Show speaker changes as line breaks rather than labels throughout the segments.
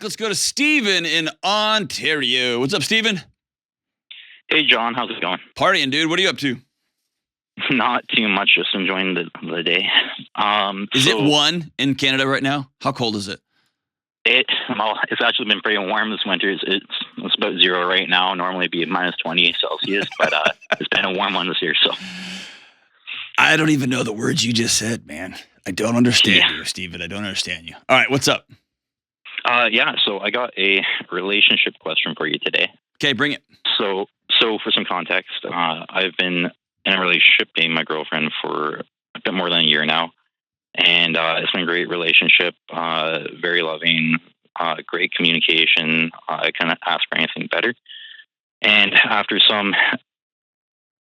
Let's go to Steven in Ontario. What's up, Steven?
Hey, John. How's it going?
Partying, dude. What are you up to?
Not too much. Just enjoying the day.
Is it 1 in Canada right now? How cold is it?
It's actually been pretty warm this winter. It's about 0 right now. Normally it'd be minus 20 Celsius, but it's been a warm one this year. So
I don't even know the words you just said, man. I don't understand you, Steven. I don't understand you. All right, what's up?
So I got a relationship question for you today.
Okay, bring it.
So for some context, I've been in a relationship dating my girlfriend for a bit more than a year now. And it's been a great relationship, very loving, great communication. I couldn't ask for anything better. And after some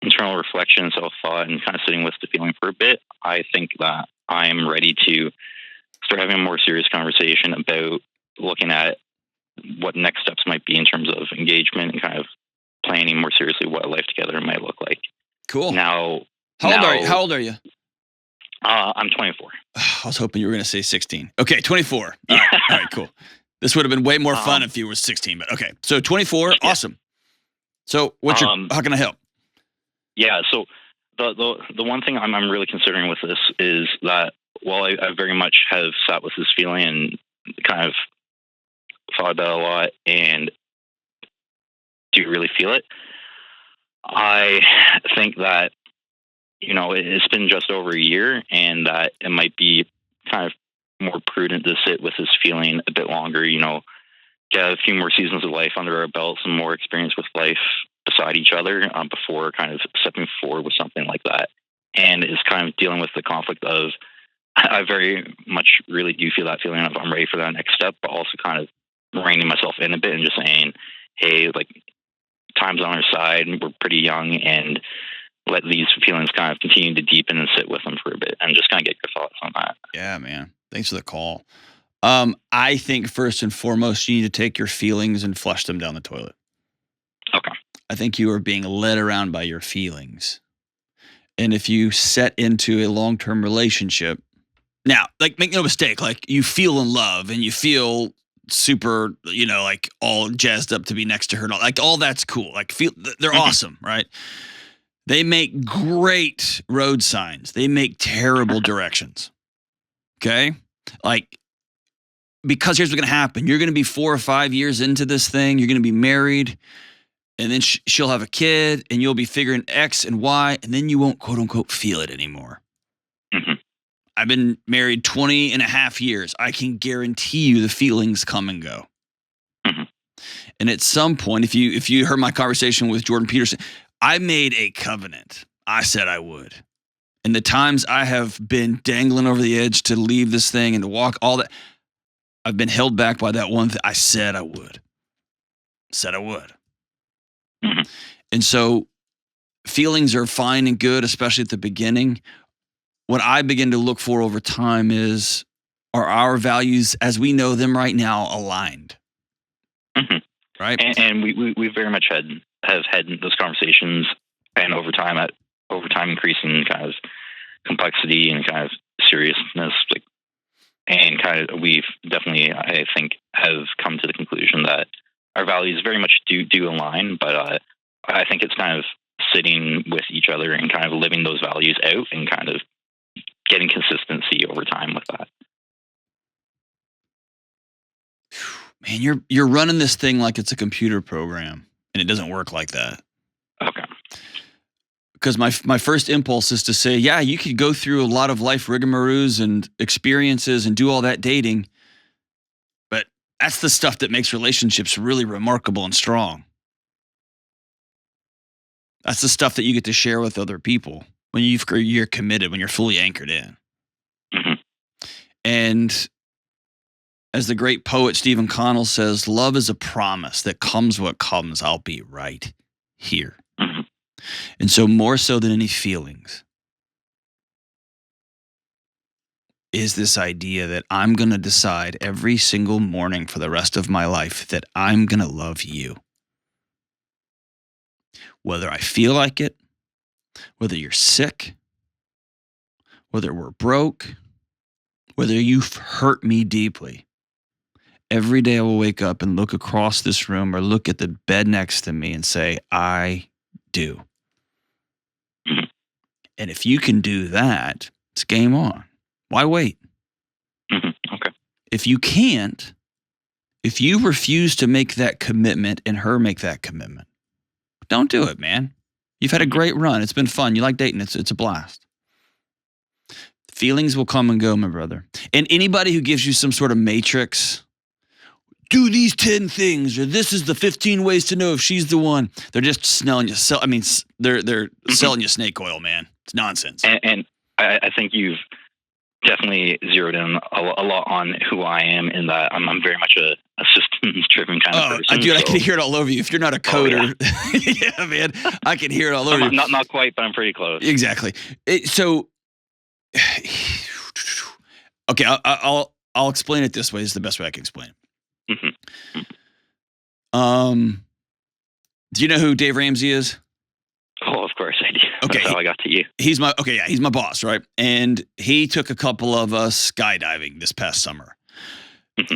internal reflection, self-thought, and kind of sitting with the feeling for a bit, I think that I'm ready to start having a more serious conversation about looking at what next steps might be in terms of engagement and kind of planning more seriously what a life together might look like.
Cool.
Now,
how old are you?
I'm 24.
I was hoping you were going to say 16. Okay, 24. All right, cool. This would have been way more fun if you were 16, but okay. So 24, yeah. Awesome. So how can I help?
Yeah, so the one thing I'm really considering with this is that while I very much have sat with this feeling and kind of thought about it a lot and do really feel it, I think that, it's been just over a year and that it might be kind of more prudent to sit with this feeling a bit longer, get a few more seasons of life under our belts and more experience with life beside each other before kind of stepping forward with something like that. And it's kind of dealing with the conflict of, I very much really do feel that feeling of I'm ready for that next step, but also kind of reining myself in a bit and just saying, hey, like, time's on our side and we're pretty young, and let these feelings kind of continue to deepen and sit with them for a bit, and just kind of get your thoughts on that.
Yeah, man. Thanks for the call. I think first and foremost, you need to take your feelings and flush them down the toilet.
Okay.
I think you are being led around by your feelings. And if you set into a long-term relationship, now, like, make no mistake, like, you feel in love and you feel super, like, all jazzed up to be next to her. Like, all that's cool. Like, they're awesome, right? They make great road signs. They make terrible directions. Okay? Like, because here's what's going to happen. You're going to be 4 or 5 years into this thing. You're going to be married. And then she'll have a kid. And you'll be figuring X and Y. And then you won't, quote unquote, feel it anymore.
Mm-hmm.
I've been married 20 and a half years. I can guarantee you the feelings come and go.
Mm-hmm.
And at some point, if you heard my conversation with Jordan Peterson, I made a covenant. I said I would. And the times I have been dangling over the edge to leave this thing and to walk, all that, I've been held back by that one thing. I said I would.
Mm-hmm.
And so feelings are fine and good, especially at the beginning. What I begin to look for over time are our values as we know them right now aligned?
Mm-hmm.
Right?
And we very much have had those conversations, and over time increasing kind of complexity and kind of seriousness, and kind of we've definitely, I think, have come to the conclusion that our values very much do align, but I think it's kind of sitting with each other and kind of living those values out and kind of getting consistency over time with that.
Man, you're running this thing like it's a computer program, and it doesn't work like that.
Okay.
Because my first impulse is to say, yeah, you could go through a lot of life rigmaroles and experiences and do all that dating, but that's the stuff that makes relationships really remarkable and strong. That's the stuff that you get to share with other people when you're committed, when you're fully anchored in.
Mm-hmm.
And as the great poet Stephen Connell says, love is a promise that comes what comes, I'll be right here.
Mm-hmm.
And so more so than any feelings is this idea that I'm going to decide every single morning for the rest of my life that I'm going to love you. Whether I feel like it, whether you're sick, whether we're broke, whether you've hurt me deeply. every day I will wake up and look across this room or look at the bed next to me and say, I do. And if you can do that, it's game on. Why wait?
Okay.
If you can't, if you refuse to make that commitment and her make that commitment, don't do it, man. You've had a great run. It's been fun. You like dating. It's a blast. Feelings will come and go, my brother. And anybody who gives you some sort of matrix, do these 10 things, or this is the 15 ways to know if she's the one. They're just selling you. They're selling you snake oil, man. It's nonsense.
And I think you've definitely zeroed in a lot on who I am, in that I'm very much a systems-driven kind of person.
Dude, I can hear it all over you. If you're not a coder, yeah, man, I can hear it all over you.
Not quite, but I'm pretty close.
Exactly. Okay, I'll explain it this way. It's the best way I can explain it. Do you know who Dave Ramsey is?
Oh, of course I do.
Okay,
that's how I got to you.
He's my boss, right? And he took a couple of us skydiving this past summer.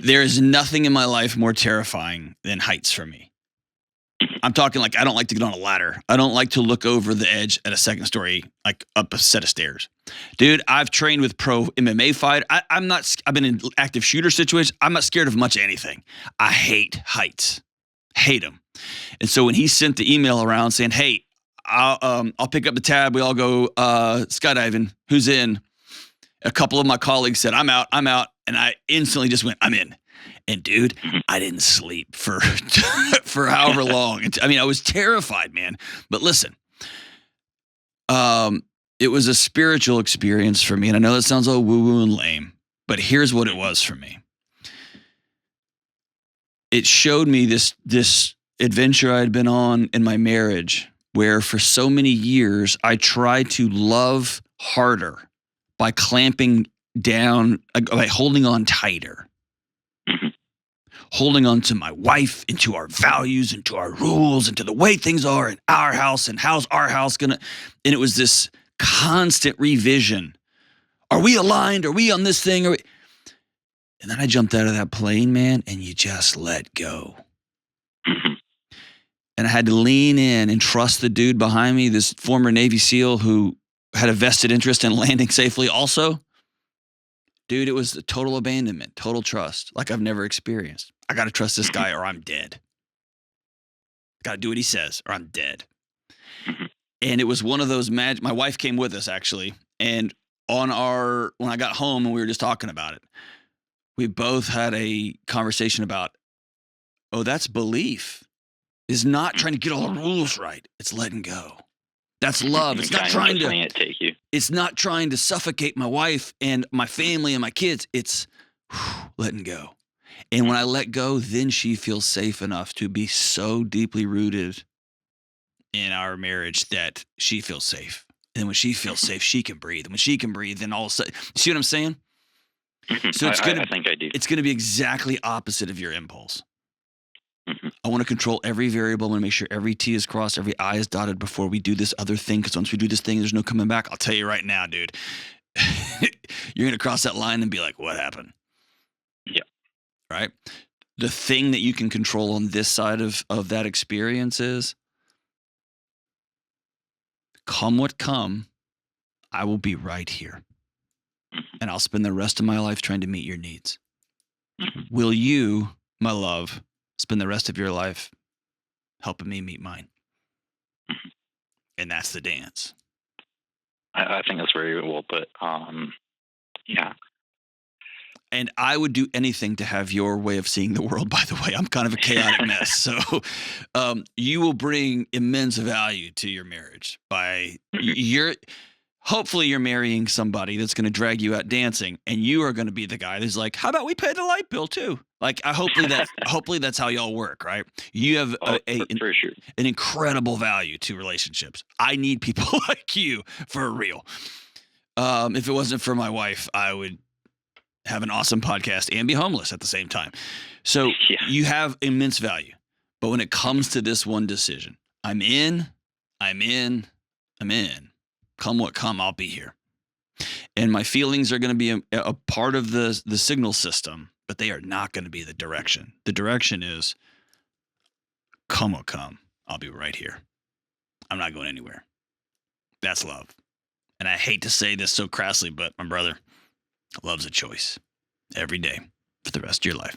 There is nothing in my life more terrifying than heights for me. I'm talking like I don't like to get on a ladder. I don't like to look over the edge at a second story, like up a set of stairs. Dude, I've trained with pro MMA fight. I've been in active shooter situations. I'm not scared of much anything. I hate heights. Hate them. And so when he sent the email around saying, hey, I'll pick up the tab. We all go skydiving. Who's in? A couple of my colleagues said, I'm out. And I instantly just went, I'm in. And dude, I didn't sleep for however long. I was terrified, man. But listen, it was a spiritual experience for me. And I know that sounds all woo-woo and lame, but here's what it was for me. It showed me this adventure I'd been on in my marriage, where for so many years I tried to love harder by clamping down, by holding on tighter. Holding on to my wife and to our values and to our rules and to the way things are in our house and how's our house gonna. And it was this constant revision. Are we aligned? Are we on this thing? And then I jumped out of that plane, man, and you just let go. And I had to lean in and trust the dude behind me, this former Navy SEAL who had a vested interest in landing safely also. Dude, it was total abandonment, total trust, like I've never experienced. I got to trust this guy or I'm dead. Got to do what he says or I'm dead. And it was one of those my wife came with us actually. And when I got home and we were just talking about it, we both had a conversation about, that's belief. Is not trying to get all the rules right. It's letting go. That's love. It's not trying to
take you.
It's not trying to suffocate my wife and my family and my kids. It's letting go. And when I let go, then she feels safe enough to be so deeply rooted in our marriage that she feels safe. And when she feels safe, she can breathe. And when she can breathe, then all of a sudden, you see what I'm saying? So
I think I do.
It's going to be exactly opposite of your impulse. I want to control every variable. I want to make sure every T is crossed, every I is dotted before we do this other thing. Because once we do this thing, there's no coming back. I'll tell you right now, dude, you're going to cross that line and be like, what happened?
Yeah.
Right? The thing that you can control on this side of that experience is, come what come, I will be right here. And I'll spend the rest of my life trying to meet your needs. Will you, my love, spend the rest of your life helping me meet mine? And that's the dance.
I think that's very well put. Yeah.
And I would do anything to have your way of seeing the world, by the way. I'm kind of a chaotic mess. So you will bring immense value to your marriage by hopefully you're marrying somebody that's going to drag you out dancing, and you are going to be the guy that's like, how about we pay the light bill too? Like, hopefully that's how y'all work, right? You have
for sure.
an incredible value to relationships. I need people like you for real. If it wasn't for my wife, I would have an awesome podcast and be homeless at the same time. So You have immense value. But when it comes to this one decision, I'm in. Come what come, I'll be here. And my feelings are going to be a part of the signal system but they are not going to be the direction. The direction is come will come. I'll be right here. I'm not going anywhere. That's love. And I hate to say this so crassly, but my brother, love's a choice every day for the rest of your life.